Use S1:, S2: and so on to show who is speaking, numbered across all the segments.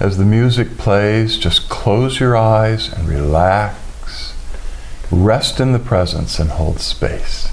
S1: As the music plays, just close your eyes and relax. Rest in the presence and hold space.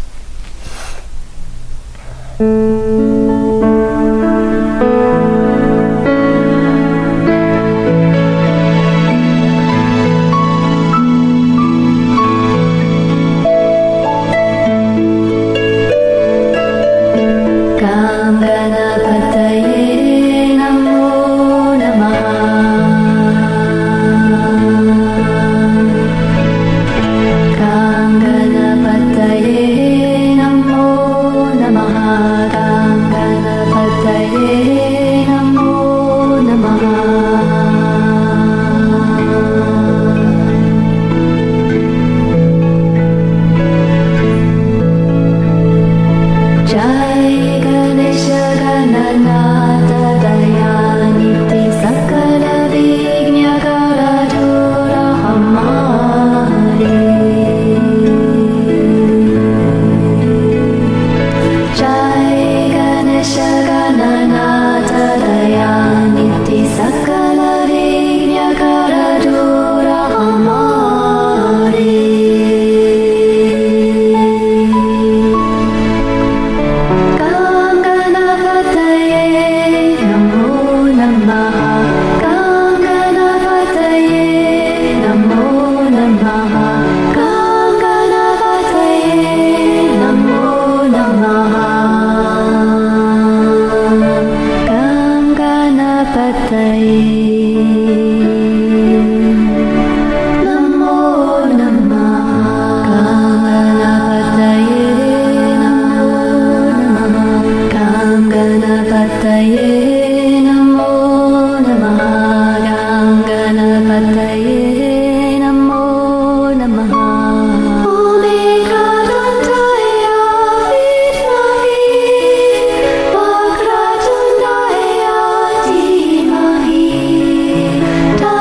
S2: Da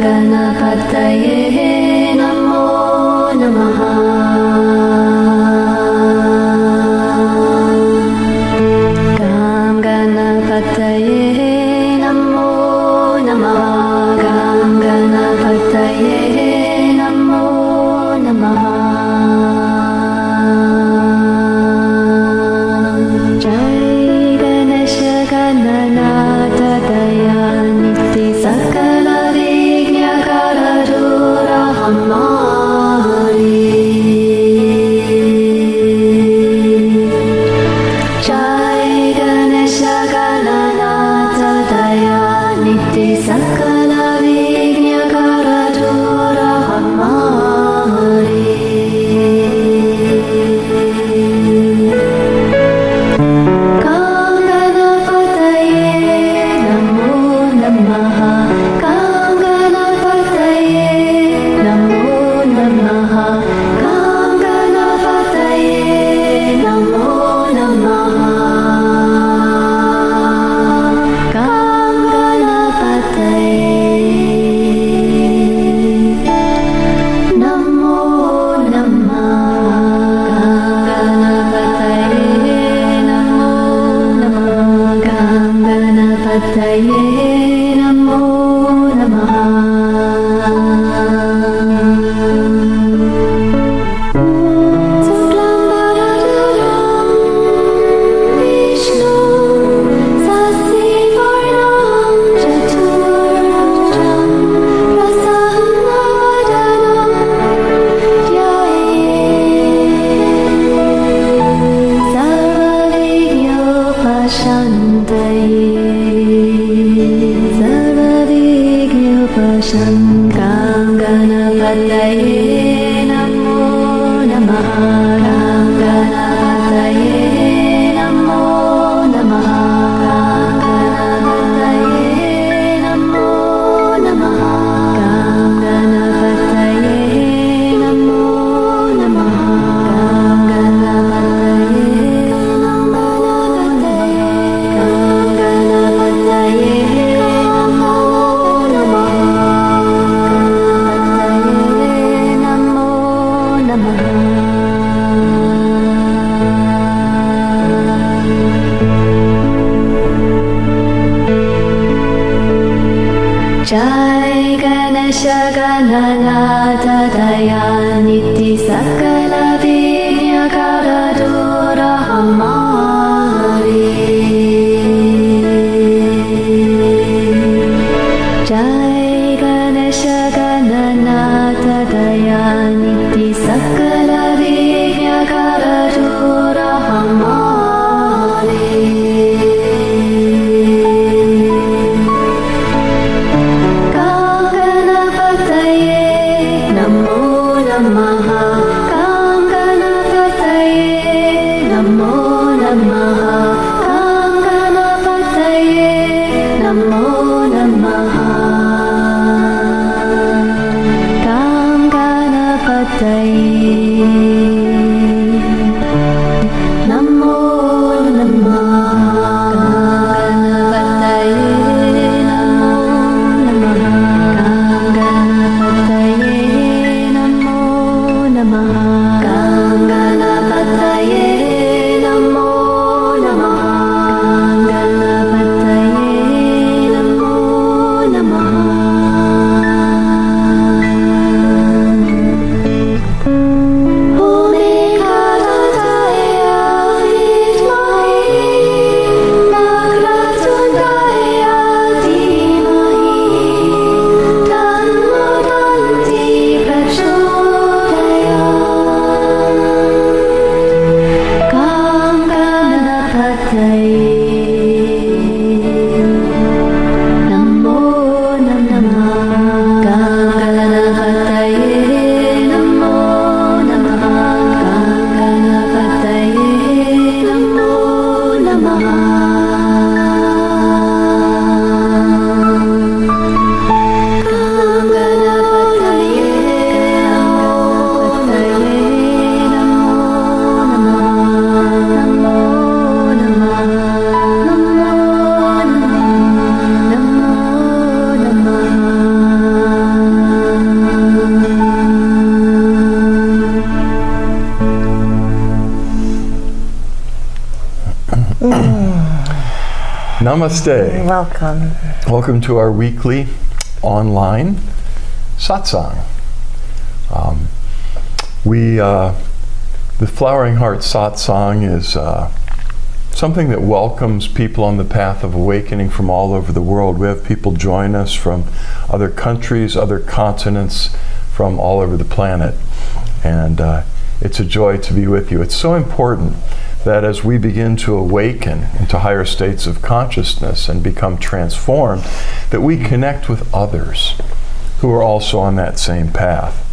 S2: Ganapataye Namo Namaha. Ganapataye Namo Namaha. Ganapataye Namo Namaha. Jai Ganesha Gananata Dayaniti Sakala Vigna Karadura Hamari. Jai Ganesha Gananata Dayaniti Sakala Vigna Karadura Hamari. Jai Ganesha Gananata Dayaniti Sakala Vigna Karadura Hamari. Jai Ganesha Gananata Dayaniti Sakala Vigna Karadura Hamari. Namo Namaha.
S1: Namaste.
S3: Welcome.
S1: Welcome to our weekly online Satsang. The Flowering Heart Satsang is something that welcomes people on the path of awakening from all over the world. We have people join us from other countries, other continents, from all over the planet. And it's a joy to be with you. It's so important that as we begin to awaken into higher states of consciousness and become transformed, that we connect with others who are also on that same path.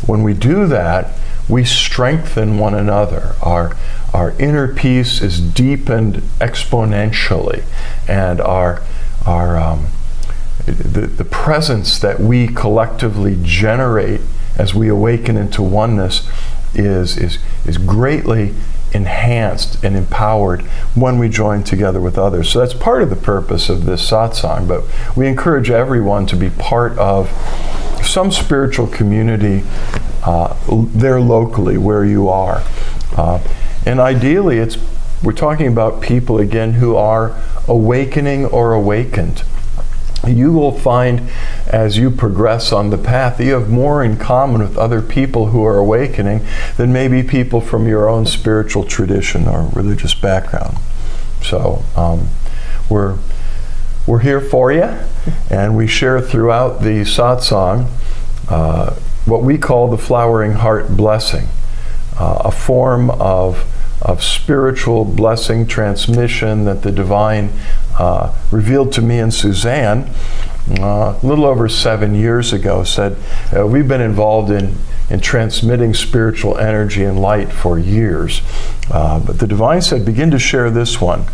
S1: When we do that, we strengthen one another. Our inner peace is deepened exponentially, and the presence that we collectively generate as we awaken into oneness is greatly enhanced and empowered when we join together with others. So that's part of the purpose of this satsang, but we encourage everyone to be part of some spiritual community there locally where you are. And ideally, we're talking about people, again, who are awakening or awakened. You will find as you progress on the path that you have more in common with other people who are awakening than maybe people from your own spiritual tradition or religious background. So we're here for you, and we share throughout the satsang what we call the Flowering Heart Blessing, a form of spiritual blessing transmission that the Divine revealed to me and Suzanne a little over 7 years ago. Said, we've been involved in transmitting spiritual energy and light for years. But the Divine said, begin to share this one.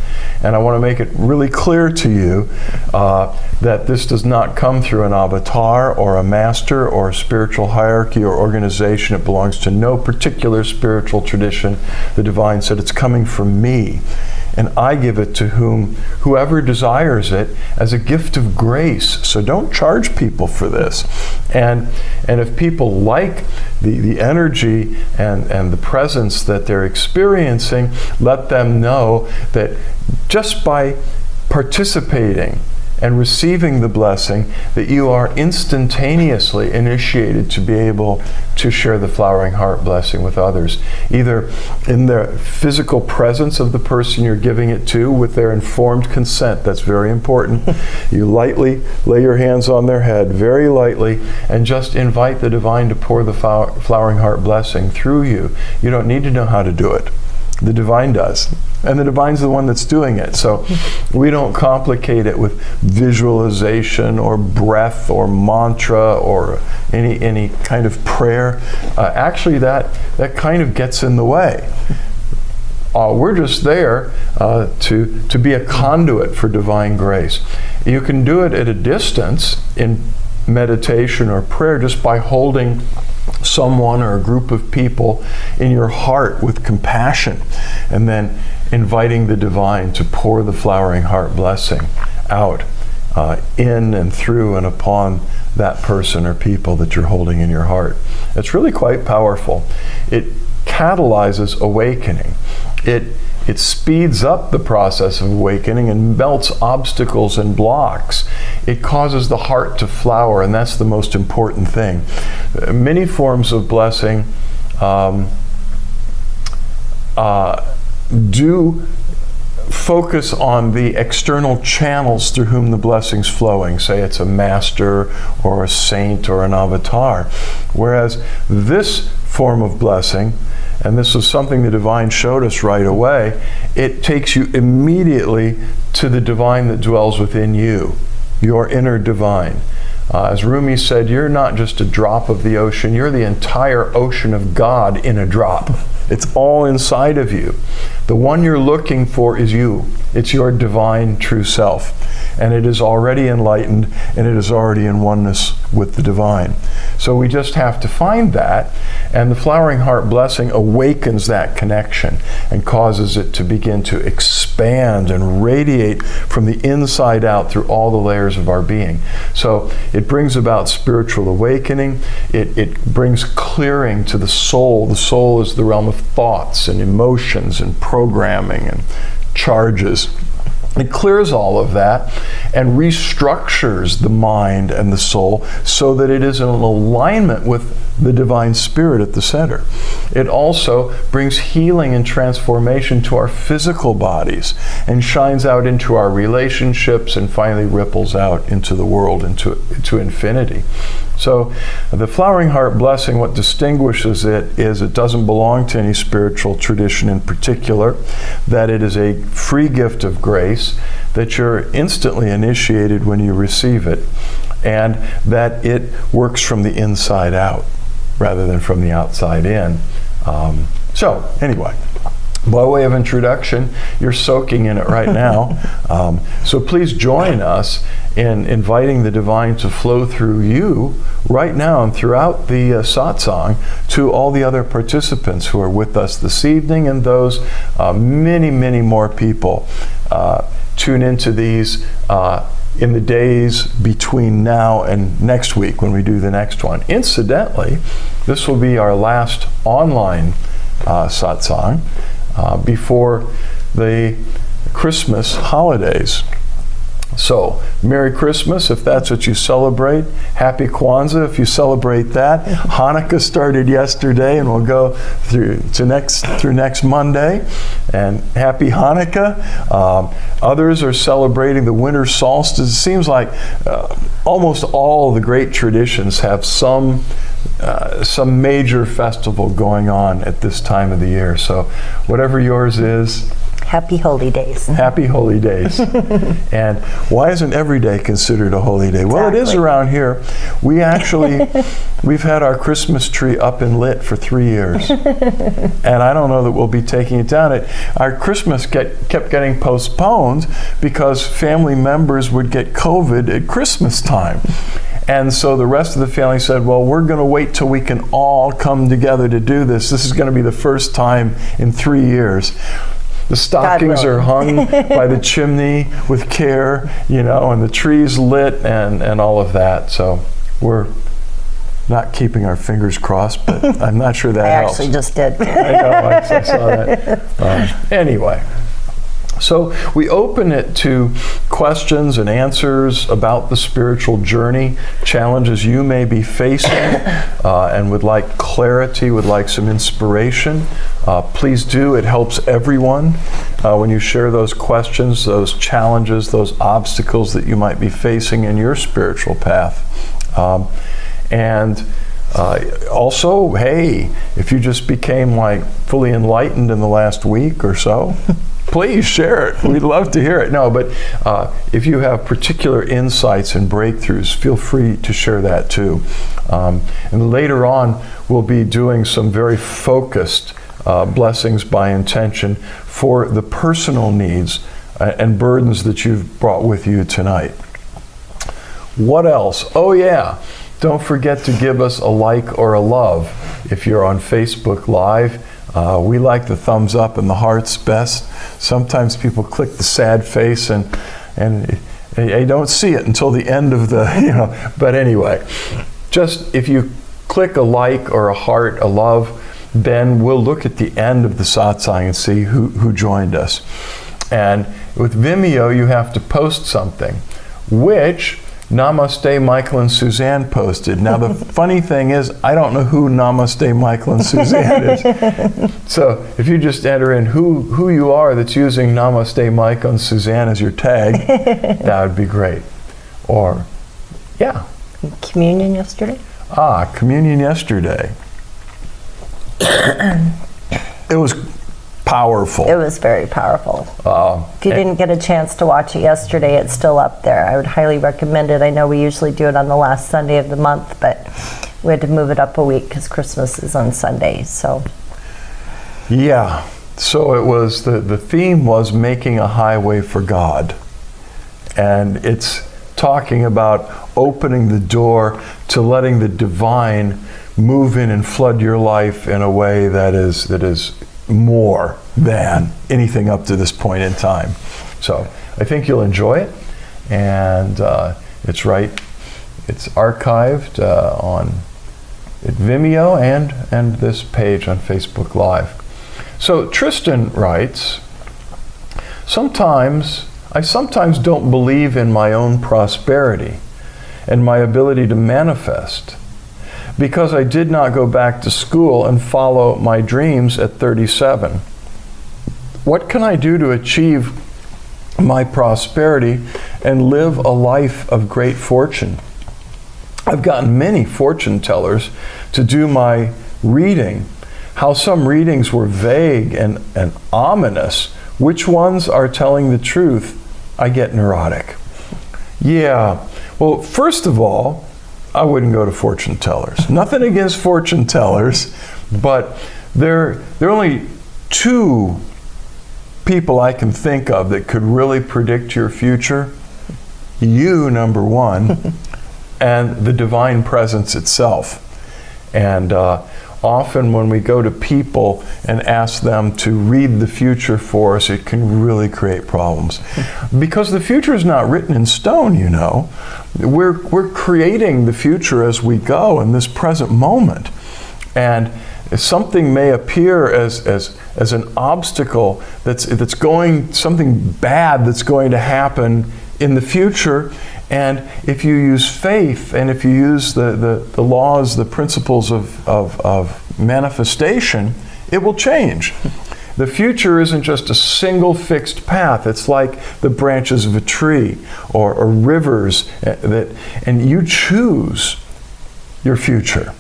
S1: And I want to make it really clear to you that this does not come through an avatar or a master or a spiritual hierarchy or organization. It belongs to no particular spiritual tradition. The Divine said, it's coming from me. And I give it to whoever desires it as a gift of grace. So don't charge people for this. And if people like the energy and the presence that they're experiencing, let them know that just by participating and receiving the blessing, that you are instantaneously initiated to be able to share the Flowering Heart blessing with others, either in the physical presence of the person you're giving it to with their informed consent. That's very important. You lightly lay your hands on their head, very lightly, and just invite the Divine to pour the Flowering Heart blessing through you. You don't need to know how to do it. The Divine does. And the Divine's the one that's doing it. So we don't complicate it with visualization or breath or mantra or any kind of prayer. Actually, that kind of gets in the way. We're just there to be a conduit for Divine grace. You can do it at a distance in meditation or prayer just by holding someone or a group of people in your heart with compassion, and then inviting the Divine to pour the Flowering Heart blessing out in and through and upon that person or people that you're holding in your heart. It's really quite powerful. It catalyzes awakening. It speeds up the process of awakening and melts obstacles and blocks. It causes the heart to flower, and that's the most important thing. Many forms of blessing do focus on the external channels through whom the blessing's flowing. Say it's a master or a saint or an avatar. Whereas this form of blessing, and this was something the Divine showed us right away, it takes you immediately to the Divine that dwells within you, your inner Divine. As Rumi said, you're not just a drop of the ocean, you're the entire ocean of God in a drop. It's all inside of you. The one you're looking for is you. It's your divine true self. And it is already enlightened, and it is already in oneness with the Divine. So we just have to find that, and the Flowering Heart blessing awakens that connection and causes it to begin to expand and radiate from the inside out through all the layers of our being. So it brings about spiritual awakening. It brings clearing to the soul. The soul is the realm of thoughts and emotions and programming and charges. It clears all of that and restructures the mind and the soul so that it is in alignment with the divine spirit at the center. It also brings healing and transformation to our physical bodies and shines out into our relationships and finally ripples out into the world, into infinity. So the Flowering Heart Blessing, what distinguishes it is it doesn't belong to any spiritual tradition in particular, that it is a free gift of grace, that you're instantly initiated when you receive it, and that it works from the inside out rather than from the outside in. So anyway, by way of introduction, you're soaking in it right now. So please join us in inviting the divine to flow through you right now and throughout the satsang to all the other participants who are with us this evening, and those many, many more people. Tune into these in the days between now and next week when we do the next one. Incidentally, this will be our last online satsang before the Christmas holidays. So, Merry Christmas if that's what you celebrate. Happy Kwanzaa if you celebrate that. Hanukkah started yesterday and will go through next Monday. And Happy Hanukkah. Others are celebrating the winter solstice. It seems like almost all the great traditions have some major festival going on at this time of the year. So, whatever yours is,
S3: Happy Holy Days.
S1: Happy Holy Days. And why isn't every day considered a holy day? Well, it is around here. We've had our Christmas tree up and lit for 3 years. And I don't know that we'll be taking it down. Our Christmas kept getting postponed because family members would get COVID at Christmas time. And so the rest of the family said, well, we're going to wait till we can all come together to do this. This is going to be the first time in 3 years. The stockings are hung by the chimney with care, and the tree's lit and all of that. So we're not keeping our fingers crossed, but I'm not sure that helps.
S3: I actually just did.
S1: I know, I saw that. Anyway. So we open it to questions and answers about the spiritual journey, challenges you may be facing, and would like clarity, would like some inspiration. Please do. It helps everyone when you share those questions, those challenges, those obstacles that you might be facing in your spiritual path. Also, hey, if you just became fully enlightened in the last week or so, please share it. We'd love to hear it. No, but if you have particular insights and breakthroughs, feel free to share that too. And later on, we'll be doing some very focused blessings by intention for the personal needs and burdens that you've brought with you tonight. What else? Oh yeah, don't forget to give us a like or a love if you're on Facebook Live. We like the thumbs up and the hearts best. Sometimes people click the sad face and they don't see it until the end of the, But anyway, just if you click a like or a heart, a love, then we'll look at the end of the satsang and see who joined us. And with Vimeo, you have to post something, which Namaste Michael and Suzanne posted. Now the funny thing is, I don't know who Namaste Michael and Suzanne is. So if you just enter in who you are that's using Namaste Michael and Suzanne as your tag, that would be great. Or, yeah.
S3: Communion yesterday?
S1: Communion yesterday. It was powerful.
S3: It was very powerful. If you didn't get a chance to watch it yesterday, it's still up there. I would highly recommend it. I know we usually do it on the last Sunday of the month, but we had to move it up a week because Christmas is on Sunday. So
S1: yeah, so it was the theme was making a highway for God, and it's talking about opening the door to letting the divine move in and flood your life in a way that is more than anything up to this point in time. So I think you'll enjoy it, and it's archived at Vimeo and this page on Facebook Live. So Tristan writes, I sometimes don't believe in my own prosperity and my ability to manifest because I did not go back to school and follow my dreams at 37. What can I do to achieve my prosperity and live a life of great fortune? I've gotten many fortune tellers to do my reading. How some readings were vague and ominous. Which ones are telling the truth? I get neurotic. Yeah, well, first of all, I wouldn't go to fortune tellers. Nothing against fortune tellers, but there are only two people I can think of that could really predict your future. You, number one, and the divine presence itself. And often when we go to people and ask them to read the future for us, it can really create problems. Because the future is not written in stone, you know. We're creating the future as we go in this present moment. And something may appear as an obstacle that's going, something bad that's going to happen in the future. And if you use faith and if you use the laws, the principles of manifestation, it will change. The future isn't just a single fixed path. It's like the branches of a tree or rivers, and you choose your future.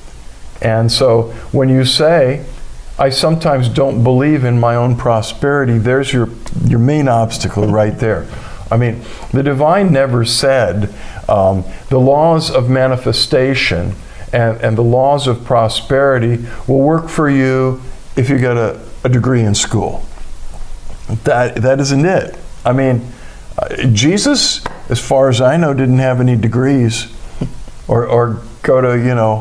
S1: And so when you say, I sometimes don't believe in my own prosperity, there's your main obstacle right there. I mean, the divine never said the laws of manifestation and the laws of prosperity will work for you if you get a degree in school. That isn't it. I mean, Jesus, as far as I know, didn't have any degrees or go to,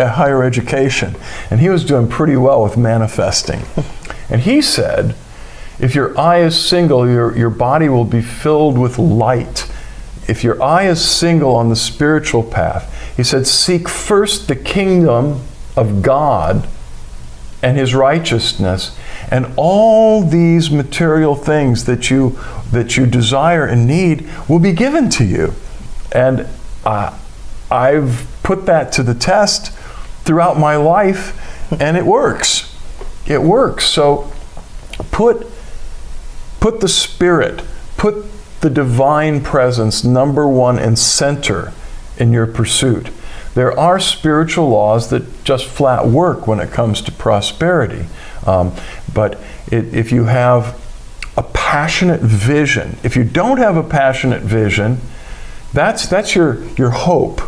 S1: higher education. And he was doing pretty well with manifesting. And he said, if your eye is single, your body will be filled with light. If your eye is single on the spiritual path, he said, seek first the kingdom of God and his righteousness, and all these material things that you desire and need will be given to you. And I've put that to the test throughout my life, and it works. It works. So put the Spirit, put the divine presence number one and center in your pursuit. There are spiritual laws that just flat work when it comes to prosperity. But if you have a passionate vision, if you don't have a passionate vision, that's your hope.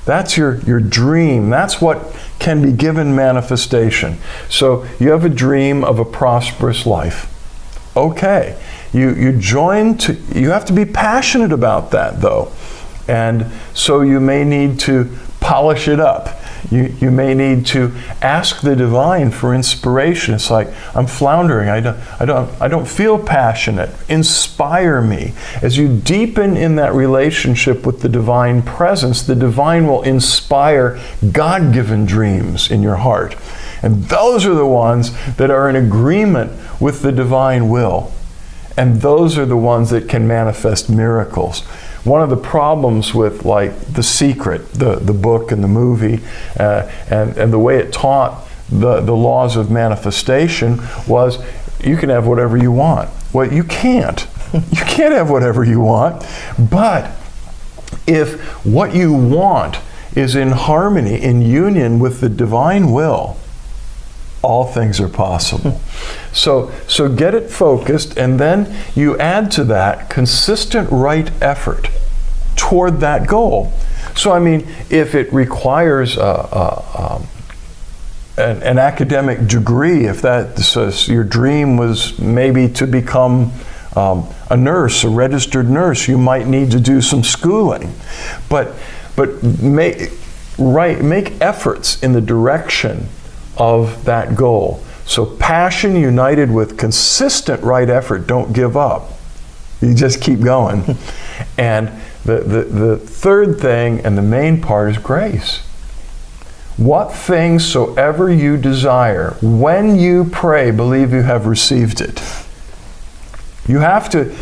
S1: That's your dream. That's what can be given manifestation. So you have a dream of a prosperous life. Okay, you have to be passionate about that though. And so you may need to polish it up. You may need to ask the divine for inspiration. It's like, I'm floundering. I don't feel passionate. Inspire me. As you deepen in that relationship with the divine presence, the divine will inspire God-given dreams in your heart. And those are the ones that are in agreement with the divine will. And those are the ones that can manifest miracles. One of the problems with like The Secret, the book and the movie, and the way it taught the laws of manifestation was you can have whatever you want. Well, you can't. You can't have whatever you want. But if what you want is in harmony, in union with the divine will, all things are possible. So get it focused, and then you add to that consistent right effort toward that goal. So I mean, if it requires an academic degree, if your dream was maybe to become a nurse, a registered nurse, you might need to do some schooling. But make efforts in the direction of that goal. So passion united with consistent right effort, don't give up. You just keep going. And the third thing and the main part is grace. What things soever you desire, when you pray, believe you have received it. You have to,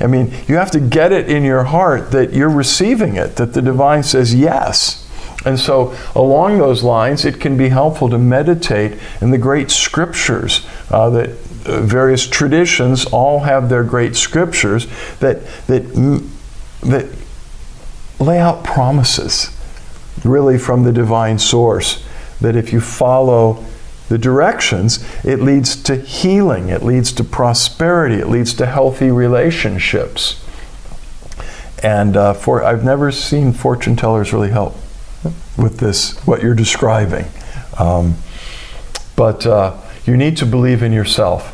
S1: you have to get it in your heart that you're receiving it, that the divine says yes. And so along those lines, it can be helpful to meditate in the great scriptures that various traditions all have their great scriptures that lay out promises really from the divine source, that if you follow the directions, it leads to healing, it leads to prosperity, it leads to healthy relationships. And I've never seen fortune tellers really help with this, what you're describing. But you need to believe in yourself.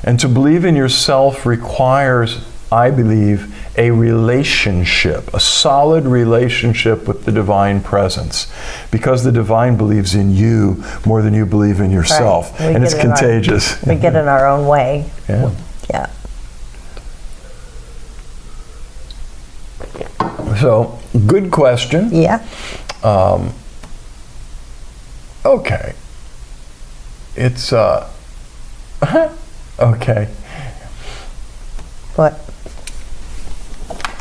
S1: And to believe in yourself requires, I believe, a relationship, a solid relationship with the divine presence, because the divine believes in you more than you believe in yourself. Right. And it's contagious.
S3: We get in our own way.
S1: Yeah.
S3: Yeah.
S1: So, good question.
S3: Yeah.
S1: Okay. It's, okay.
S3: What?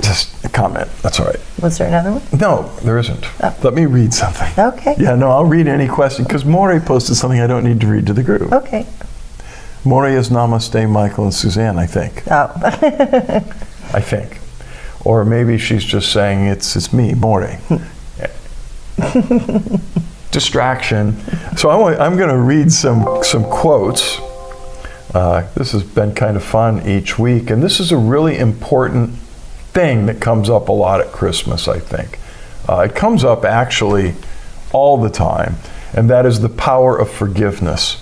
S1: Just a comment. That's all right.
S3: Was there another one?
S1: No, there isn't.
S3: Oh.
S1: Let me read something.
S3: Okay.
S1: Yeah, no, I'll read any question, because Maury posted something I don't need to read to the group.
S3: Okay.
S1: Maury is Namaste, Michael, and Suzanne, I think.
S3: Oh.
S1: I think. Or maybe she's just saying it's me, Maury. Distraction. So I'm going to read some quotes. This has been kind of fun each week, and this is a really important thing that comes up a lot at Christmas, I think. It comes up actually all the time, and that is the power of forgiveness.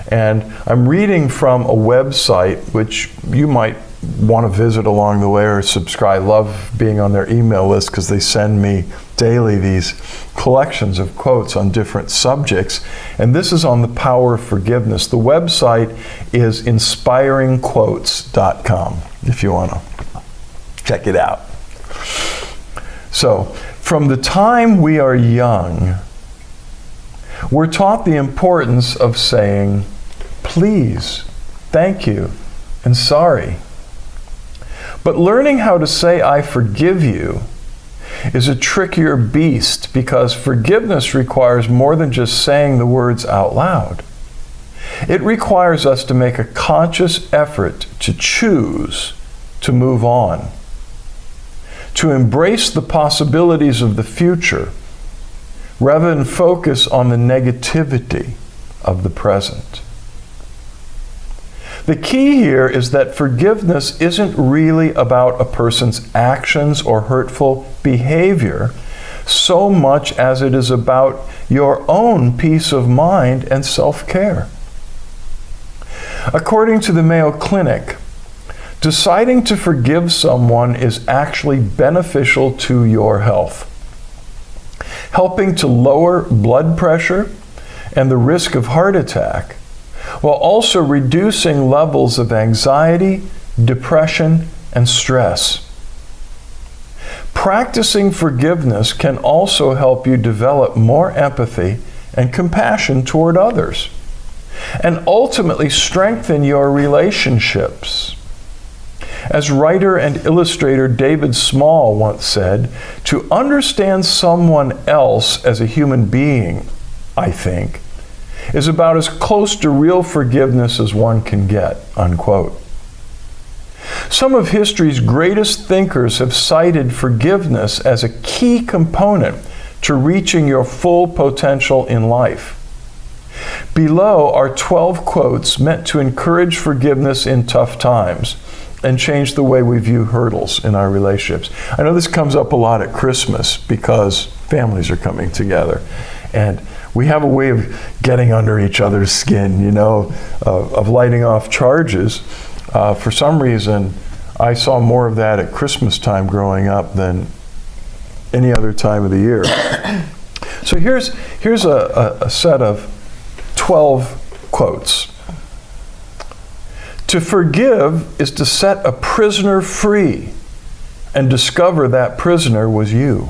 S1: And I'm reading from a website which you might want to visit along the way or subscribe. I love being on their email list because they send me daily these collections of quotes on different subjects. And this is on the power of forgiveness. The website is inspiringquotes.com if you want to check it out. So, from the time we are young, we're taught the importance of saying, please, thank you, and sorry. But learning how to say, I forgive you, is a trickier beast, because forgiveness requires more than just saying the words out loud. It requires us to make a conscious effort to choose to move on, to embrace the possibilities of the future, rather than focus on the negativity of the present. The key here is that forgiveness isn't really about a person's actions or hurtful behavior so much as it is about your own peace of mind and self-care. According to the Mayo Clinic, deciding to forgive someone is actually beneficial to your health, helping to lower blood pressure and the risk of heart attack, while also reducing levels of anxiety, depression, and stress. Practicing forgiveness can also help you develop more empathy and compassion toward others, and ultimately strengthen your relationships. As writer and illustrator David Small once said, to understand someone else as a human being, I think, is about as close to real forgiveness as one can get, unquote. Some of history's greatest thinkers have cited forgiveness as a key component to reaching your full potential in life. Below are 12 quotes meant to encourage forgiveness in tough times and change the way we view hurdles in our relationships. I know this comes up a lot at Christmas because families are coming together. And we have a way of getting under each other's skin, of lighting off charges. For some reason, I saw more of that at Christmas time growing up than any other time of the year. So here's a set of 12 quotes. To forgive is to set a prisoner free and discover that prisoner was you.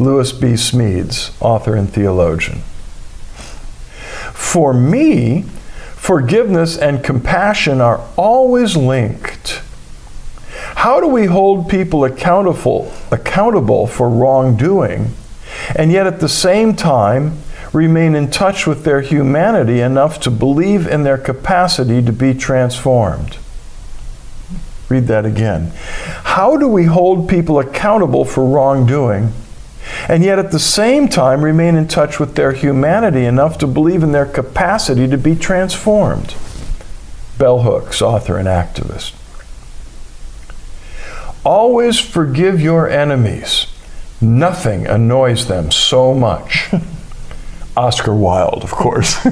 S1: Lewis B. Smedes, author and theologian. For me, Forgiveness and compassion are always linked. How do we hold people accountable for wrongdoing, and yet at the same time remain in touch with their humanity enough to believe in their capacity to be transformed? Read that again. How do we hold people accountable for wrongdoing, and yet at the same time remain in touch with their humanity enough to believe in their capacity to be transformed? Bell Hooks, author and activist. Always forgive your enemies. Nothing annoys them so much. Oscar Wilde, of course.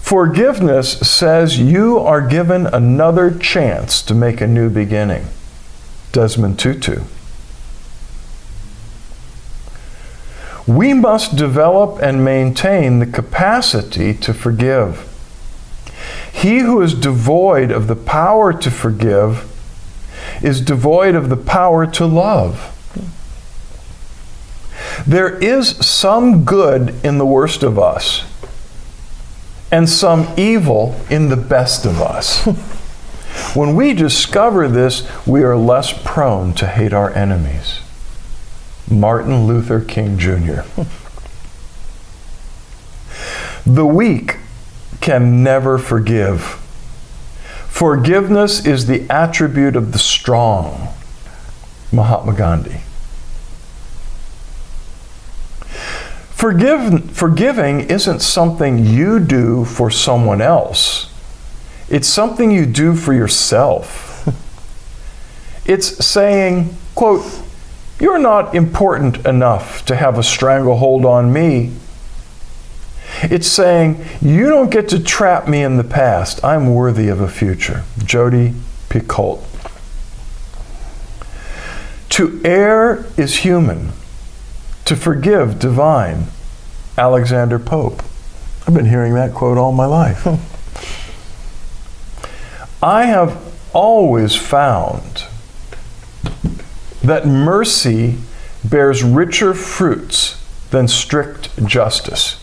S1: Forgiveness says you are given another chance to make a new beginning. Desmond Tutu. We must develop and maintain the capacity to forgive. He who is devoid of the power to forgive is devoid of the power to love. There is some good in the worst of us, and some evil in the best of us. When we discover this, we are less prone to hate our enemies. Martin Luther King Jr. The weak can never forgive. Forgiveness is the attribute of the strong. Mahatma Gandhi. Forgiving isn't something you do for someone else. It's something you do for yourself. It's saying, quote, "You're not important enough to have a stranglehold on me." It's saying, "You don't get to trap me in the past. I'm worthy of a future." Jodi Picoult. To err is human. To forgive, divine. Alexander Pope. I've been hearing that quote all my life. I have always found that mercy bears richer fruits than strict justice.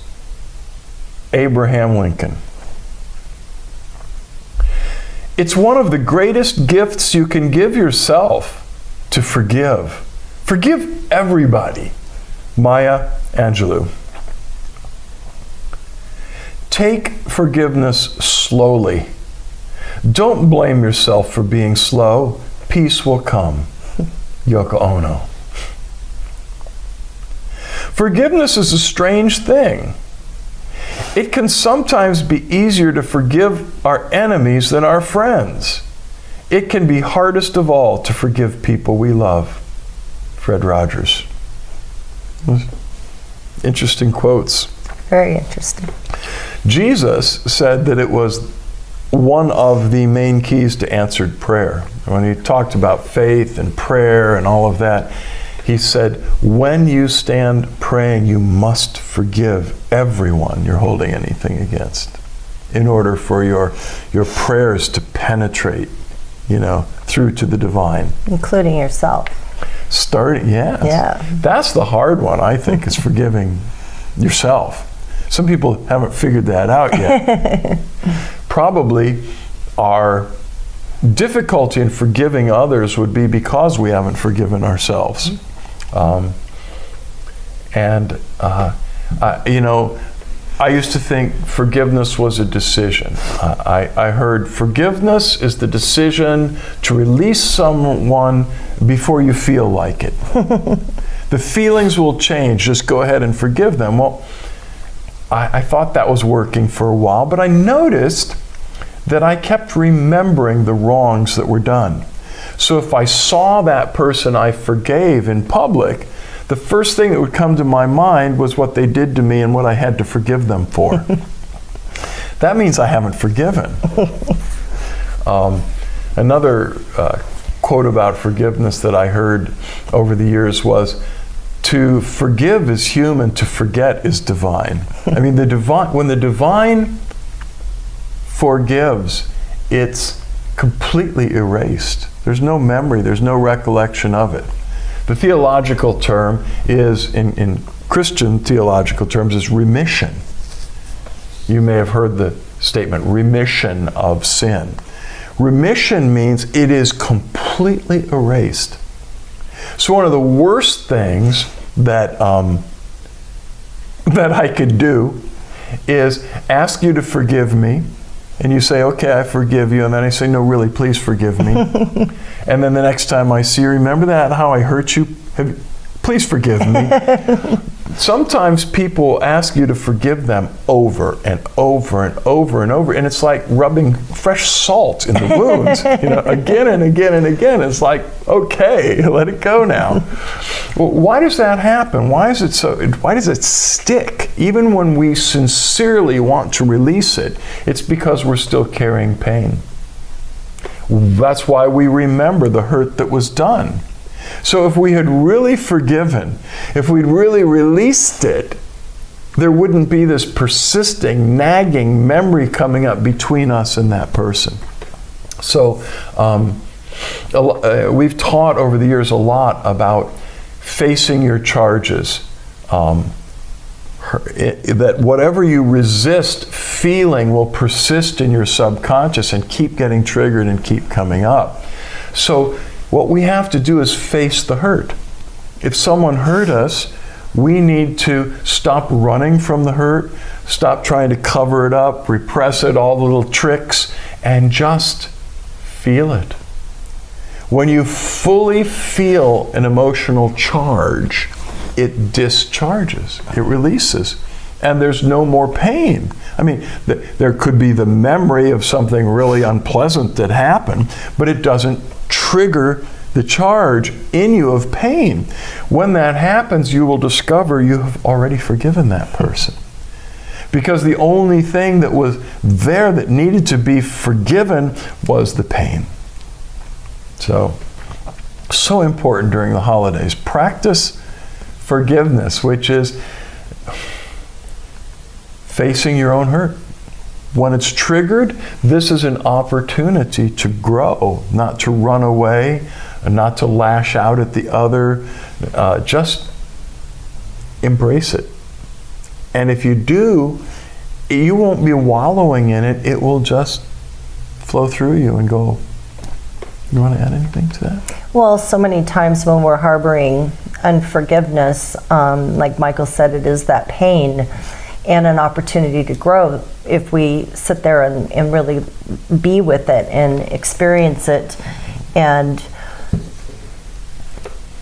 S1: Abraham Lincoln. It's one of the greatest gifts you can give yourself to forgive. Forgive everybody. Maya Angelou. Take forgiveness slowly. Don't blame yourself for being slow. Peace will come. Yoko Ono. Forgiveness is a strange thing. It can sometimes be easier to forgive our enemies than our friends. It can be hardest of all to forgive people we love. Fred Rogers. Interesting quotes.
S3: Very interesting.
S1: Jesus said that it was one of the main keys to answered prayer. When he talked about faith and prayer and all of that, he said, when you stand praying, you must forgive everyone you're holding anything against in order for your prayers to penetrate, through to the divine.
S3: Including yourself.
S1: Yes.
S3: Yeah.
S1: That's the hard one, I think, is forgiving yourself. Some people haven't figured that out yet. Probably our difficulty in forgiving others would be because we haven't forgiven ourselves. I used to think forgiveness was a decision. I heard forgiveness is the decision to release someone before you feel like it. The feelings will change, just go ahead and forgive them. Well, I thought that was working for a while, but I noticed that I kept remembering the wrongs that were done. So if I saw that person I forgave in public, the first thing that would come to my mind was what they did to me and what I had to forgive them for. That means I haven't forgiven. Another quote about forgiveness that I heard over the years was, to forgive is human, to forget is divine. I mean, when the divine forgives, it's completely erased. There's no memory, there's no recollection of it. The theological term is, in Christian theological terms, is remission. You may have heard the statement, remission of sin. Remission means it is completely erased. So one of the worst things that that I could do is ask you to forgive me, and you say, okay, I forgive you, and then I say, no, really, please forgive me. And then the next time I see you, remember that, how I hurt you? Please forgive me. Sometimes people ask you to forgive them over and over and over and over, and it's like rubbing fresh salt in the wounds, again and again and again. It's like, okay, let it go now. Well, why does that happen? Why does it stick? Even when we sincerely want to release it, it's because we're still carrying pain. That's why we remember the hurt that was done. So if we had really forgiven, if we'd really released it, there wouldn't be this persisting, nagging memory coming up between us and that person. So we've taught over the years a lot about facing your charges. That whatever you resist feeling will persist in your subconscious and keep getting triggered and keep coming up. So what we have to do is face the hurt. If someone hurt us, we need to stop running from the hurt, stop trying to cover it up, repress it, all the little tricks, and just feel it. When you fully feel an emotional charge, it discharges, it releases, and there's no more pain. I mean, there could be the memory of something really unpleasant that happened, but it doesn't trigger the charge in you of pain. When that happens, you will discover you have already forgiven that person. Because the only thing that was there that needed to be forgiven was the pain. So important during the holidays. Practice forgiveness, which is facing your own hurt. When it's triggered, this is an opportunity to grow, not to run away, and not to lash out at the other. Just embrace it. And if you do, you won't be wallowing in it. It will just flow through you and go. You want to add anything to that?
S3: Well, so many times when we're harboring unforgiveness, like Michael said, it is that pain and an opportunity to grow if we sit there and really be with it and experience it. And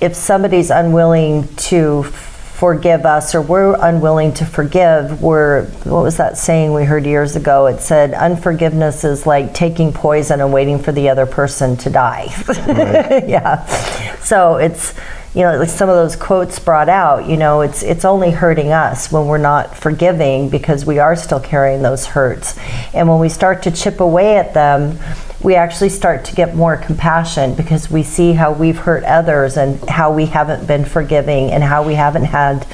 S3: if somebody's unwilling to forgive us, or we're unwilling to forgive, what was that saying we heard years ago? It said, unforgiveness is like taking poison and waiting for the other person to die. Right. Yeah. So it's, like some of those quotes brought out, it's only hurting us when we're not forgiving, because we are still carrying those hurts. And when we start to chip away at them, we actually start to get more compassion, because we see how we've hurt others and how we haven't been forgiving and how we haven't had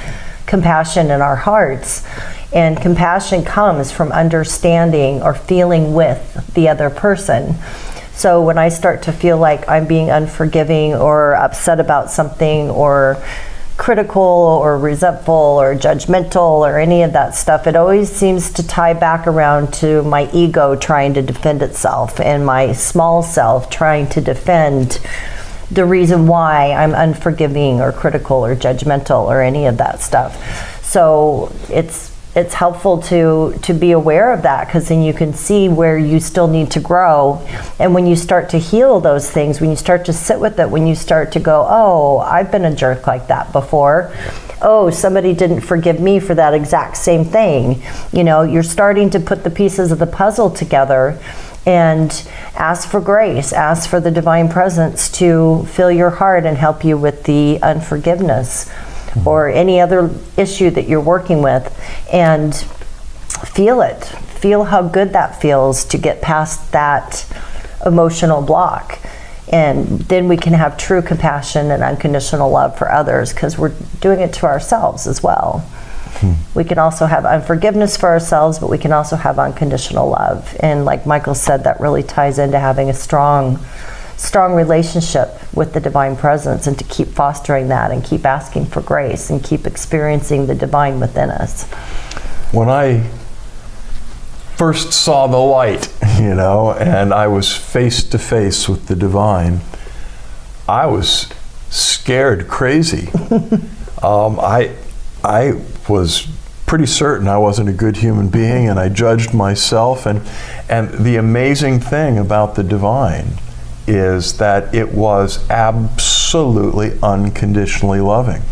S3: compassion in our hearts. And compassion comes from understanding or feeling with the other person. So when I start to feel like I'm being unforgiving or upset about something or critical or resentful or judgmental or any of that stuff, it always seems to tie back around to my ego trying to defend itself and my small self trying to defend the reason why I'm unforgiving or critical or judgmental or any of that stuff. So it's helpful to be aware of that, because then you can see where you still need to grow. And when you start to heal those things, when you start to sit with it, when you start to go, oh, I've been a jerk like that before. Oh, somebody didn't forgive me for that exact same thing. You're starting to put the pieces of the puzzle together and ask for grace, ask for the divine presence to fill your heart and help you with the unforgiveness or any other issue that you're working with, and feel it. Feel how good that feels to get past that emotional block. And then we can have true compassion and unconditional love for others, because we're doing it to ourselves as well. We can also have unforgiveness for ourselves, but we can also have unconditional love. And like Michael said, that really ties into having a strong relationship with the divine presence, and to keep fostering that and keep asking for grace and keep experiencing the divine within us.
S1: When I first saw the light, you know, and I was face to face with the divine, I was scared crazy. I was pretty certain I wasn't a good human being, and I judged myself. And the amazing thing about the divine is that it was absolutely unconditionally loving.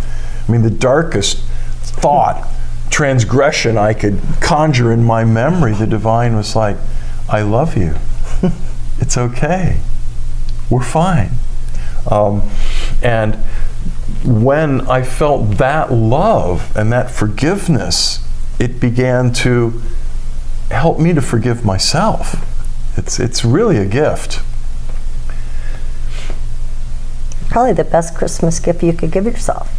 S1: I mean, the darkest thought, transgression I could conjure in my memory, the divine was like, I love you. It's okay. We're fine. And when I felt that love and that forgiveness, it began to help me to forgive myself. It's really a gift.
S3: Probably the best Christmas gift you could give yourself.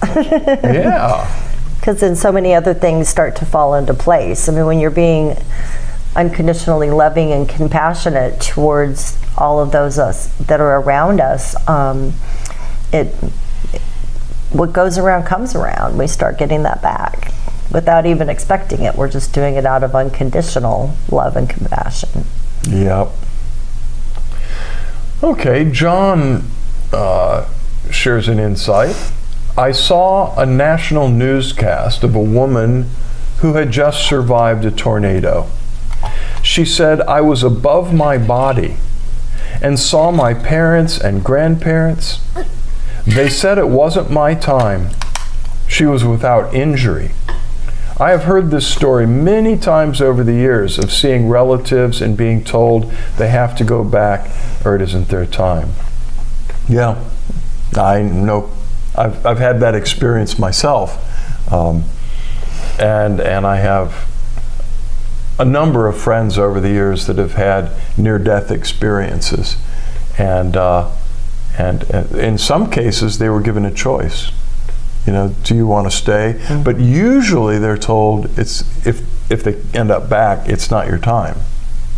S1: Yeah.
S3: Because then so many other things start to fall into place. I mean, when you're being unconditionally loving and compassionate towards all of those that are around us, what goes around comes around. We start getting that back without even expecting it. We're just doing it out of unconditional love and compassion.
S1: Yep. Okay, John shares an insight. I saw a national newscast of a woman who had just survived a tornado. She said, I was above my body and saw my parents and grandparents. They said it wasn't my time. She was without injury. I have heard this story many times over the years of seeing relatives and being told they have to go back or it isn't their time. Yeah, I know. I've had that experience myself, and I have a number of friends over the years that have had near-death experiences, and in some cases they were given a choice. You know, do you want to stay? Mm-hmm. But usually they're told it's if they end up back, it's not your time.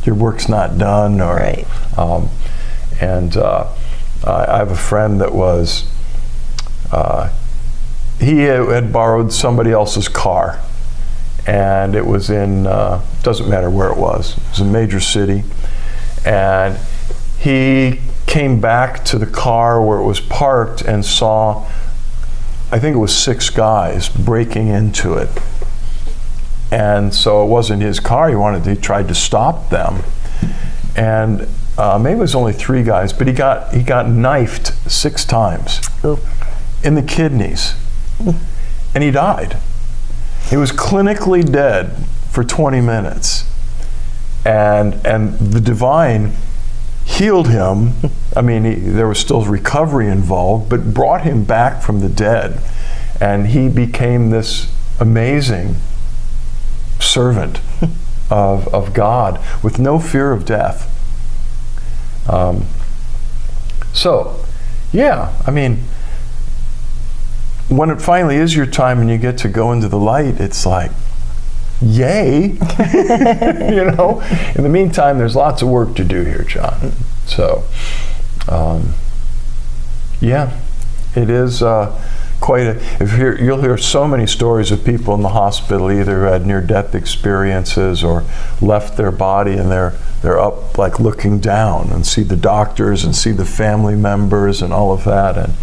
S1: Your work's not done, or
S3: right.
S1: I have a friend that was. He had borrowed somebody else's car, and it was in, doesn't matter where it was a major city, and he came back to the car where it was parked and saw, I think it was 6 guys breaking into it. And so it wasn't his car, he tried to stop them. And maybe it was only 3 guys, but he got knifed 6 times.
S3: Ooh.
S1: In the kidneys, and he died. He was clinically dead for 20 minutes, and the divine healed him. I mean, there was still recovery involved, but brought him back from the dead, and he became this amazing servant of God with no fear of death. So, yeah, I mean, when it finally is your time and you get to go into the light, it's like, yay! You know. In the meantime, there's lots of work to do here, John. So, yeah, it is quite a. You'll hear so many stories of people in the hospital either had near-death experiences or left their body and they're up like looking down and see the doctors and see the family members and all of that and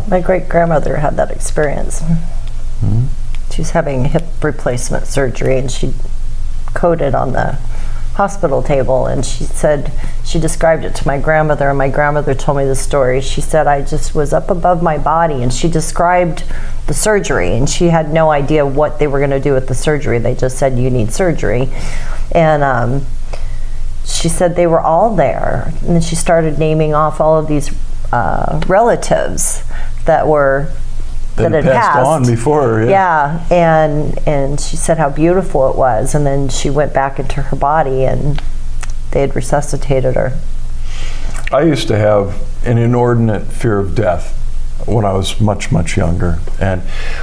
S3: my great-grandmother had that experience.
S1: Mm-hmm.
S3: She was having hip replacement surgery, and she coded on the hospital table, and she said, she described it to my grandmother, and my grandmother told me the story. She said, I just was up above my body, and she described the surgery, and she had no idea what they were going to do with the surgery. They just said, you need surgery. And she said they were all there, and then she started naming off all of these relatives that had passed
S1: on before her.
S3: Yeah, and she said how beautiful it was, and then she went back into her body and they had resuscitated her.
S1: I used to have an inordinate fear of death when I was much, much younger, and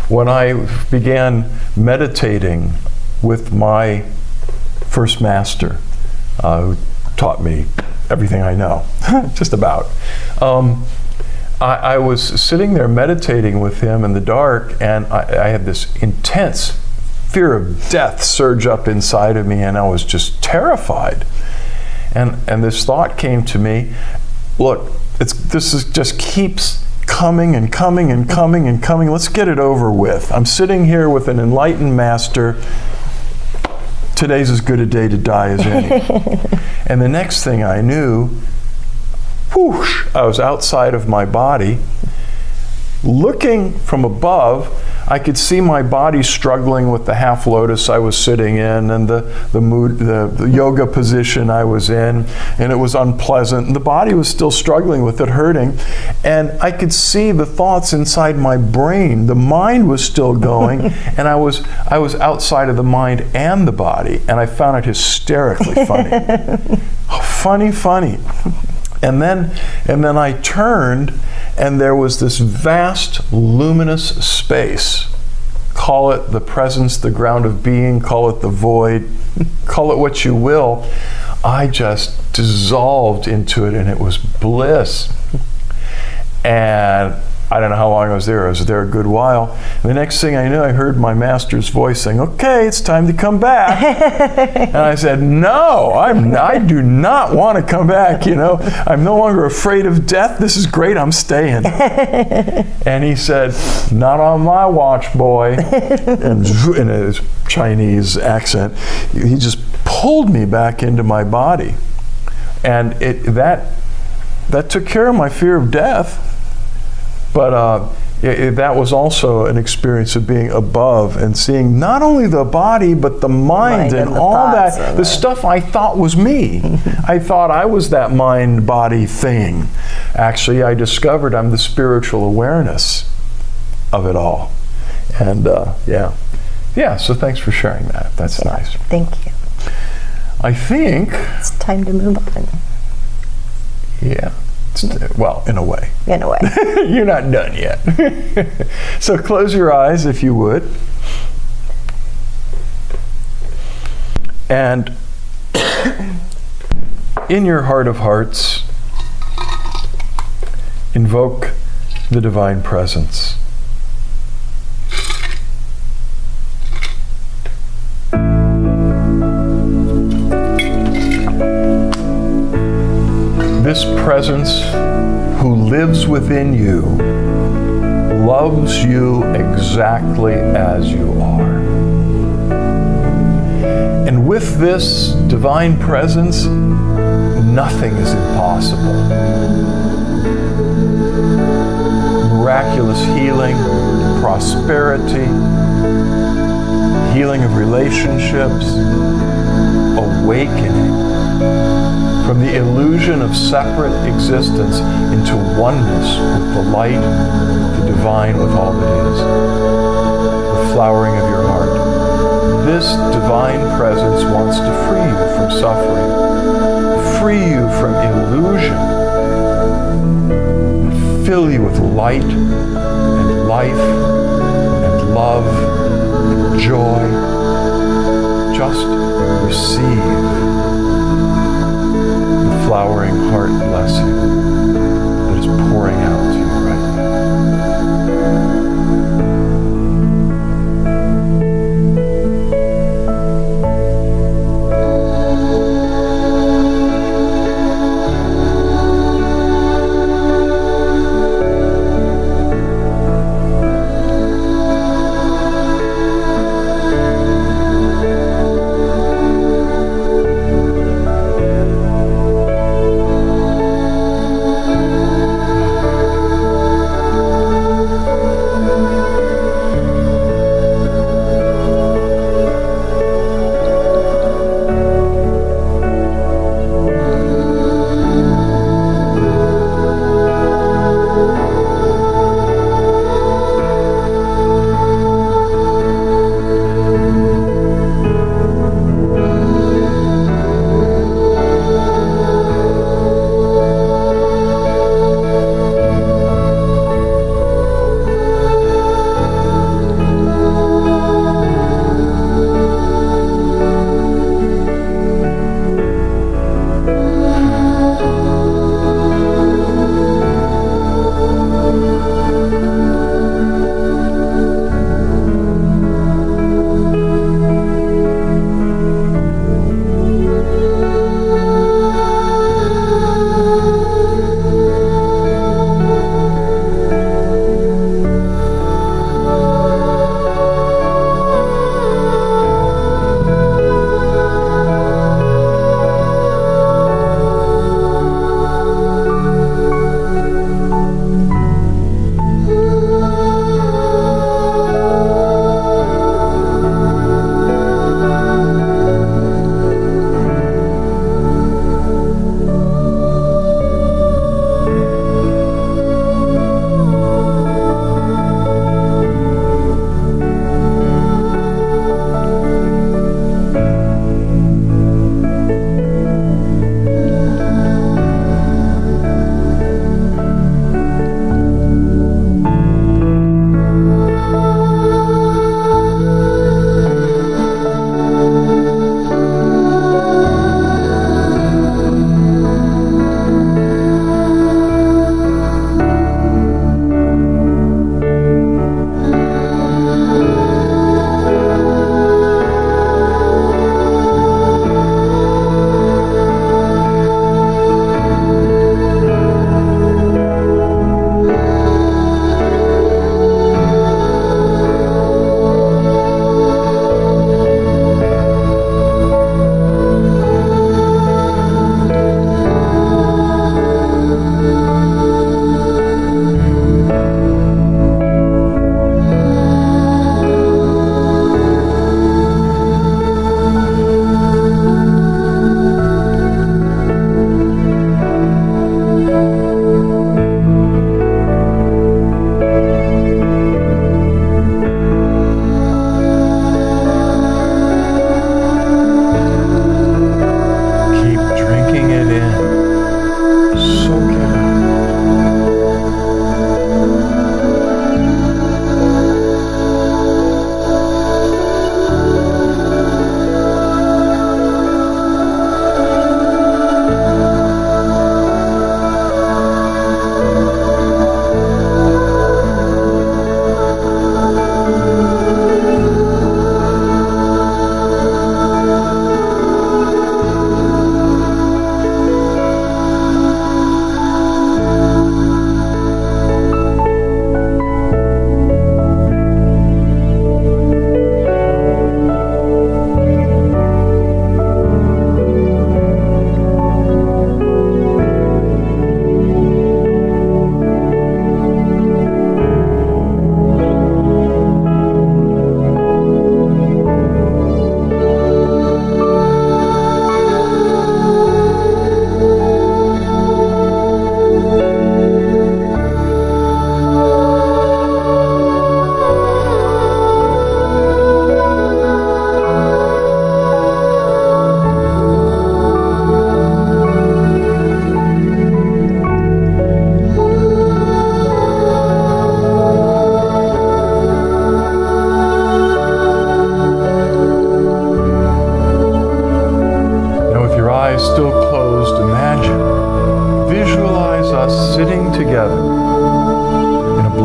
S1: when I began meditating with my first master, who taught me everything I know, just about. I was sitting there meditating with him in the dark, and I had this intense fear of death surge up inside of me, and I was just terrified. And this thought came to me, look, just keeps coming and coming and coming and coming. Let's get it over with. I'm sitting here with an enlightened master. Today's as good a day to die as any. And the next thing I knew, whoosh, I was outside of my body. Looking from above, I could see my body struggling with the half lotus I was sitting in and the yoga position I was in, and it was unpleasant. And the body was still struggling with it, hurting. And I could see the thoughts inside my brain. The mind was still going, and I was outside of the mind and the body, and I found it hysterically funny. funny. And then I turned, and there was this vast, luminous space. Call it the presence, the ground of being, call it the void, call it what you will. I just dissolved into it, and it was bliss. And I don't know how long I was there. I was there a good while. And the next thing I knew, I heard my master's voice saying, okay, it's time to come back. And I said, no, I do not want to come back. I'm no longer afraid of death. This is great. I'm staying. And he said, not on my watch, boy. And in his Chinese accent, he just pulled me back into my body. And that took care of my fear of death. But that was also an experience of being above and seeing not only the body, but the mind and all that, the stuff I thought was me. I thought I was that mind-body thing. Actually, I discovered I'm the spiritual awareness of it all. And so thanks for sharing that. That's nice.
S3: Thank you.
S1: I think
S3: it's time to move on.
S1: Yeah. Well, in a way.
S3: In a way.
S1: You're not done yet. So close your eyes if you would. And in your heart of hearts, invoke the Divine Presence. This presence who lives within you loves you exactly as you are. And with this divine presence, nothing is impossible. Miraculous healing, prosperity, healing of relationships, awakening from the illusion of separate existence into oneness with the light, the divine with all that is, the flowering of your heart. This divine presence wants to free you from suffering, free you from illusion, and fill you with light and life and love and joy. Just receive flowering heart blessing that is pouring out to you right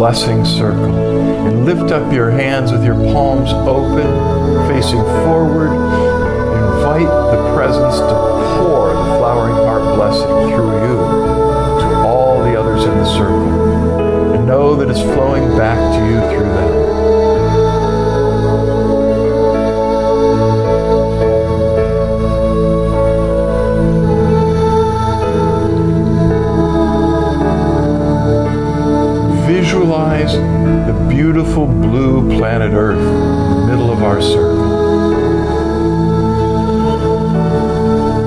S1: blessing circle. And lift up your hands with your palms open, facing forward. Invite the presence to pour the flowering heart blessing through you to all the others in the circle. And know that it's flowing back to you through them. Visualize the beautiful blue planet Earth in the middle of our circle.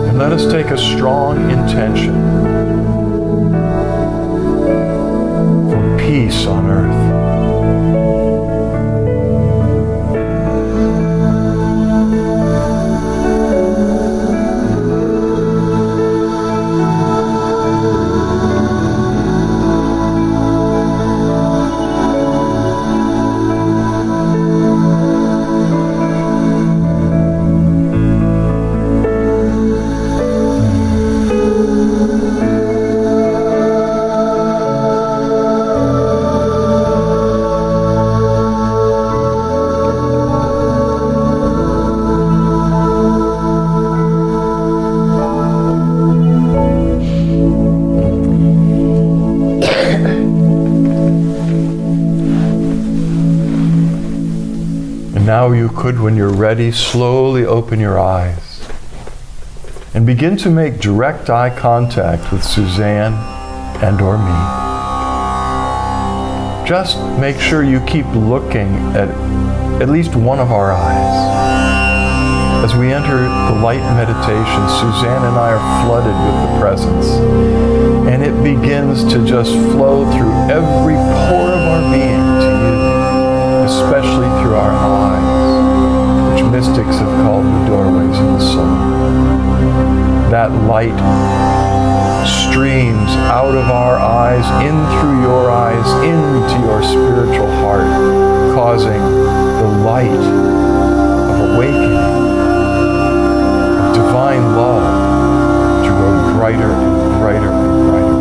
S1: And let us take a strong intention for peace on Earth. Now you could, when you're ready, slowly open your eyes and begin to make direct eye contact with Suzanne and or me. Just make sure you keep looking at least one of our eyes. As we enter the light meditation, Suzanne and I are flooded with the presence, and it begins to just flow through every pore of our being to you, especially through our eyes, which mystics have called the doorways of the soul. That light streams out of our eyes, in through your eyes, into your spiritual heart, causing the light of awakening, of divine love to grow brighter and brighter and brighter.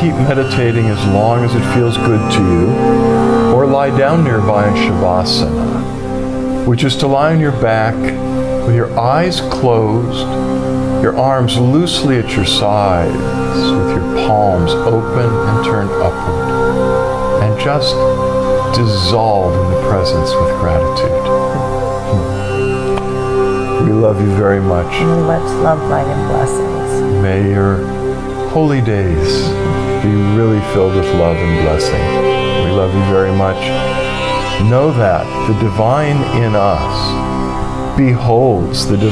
S1: keep meditating as long as it feels good to you, or lie down nearby in Shavasana, which is to lie on your back with your eyes closed, your arms loosely at your sides, with your palms open and turned upward, and just dissolve in the presence with gratitude. We love you very much.
S3: Much love, light, and blessings.
S1: May your holy days be really filled with love and blessing. We love you very much. Know that the divine in us beholds the divine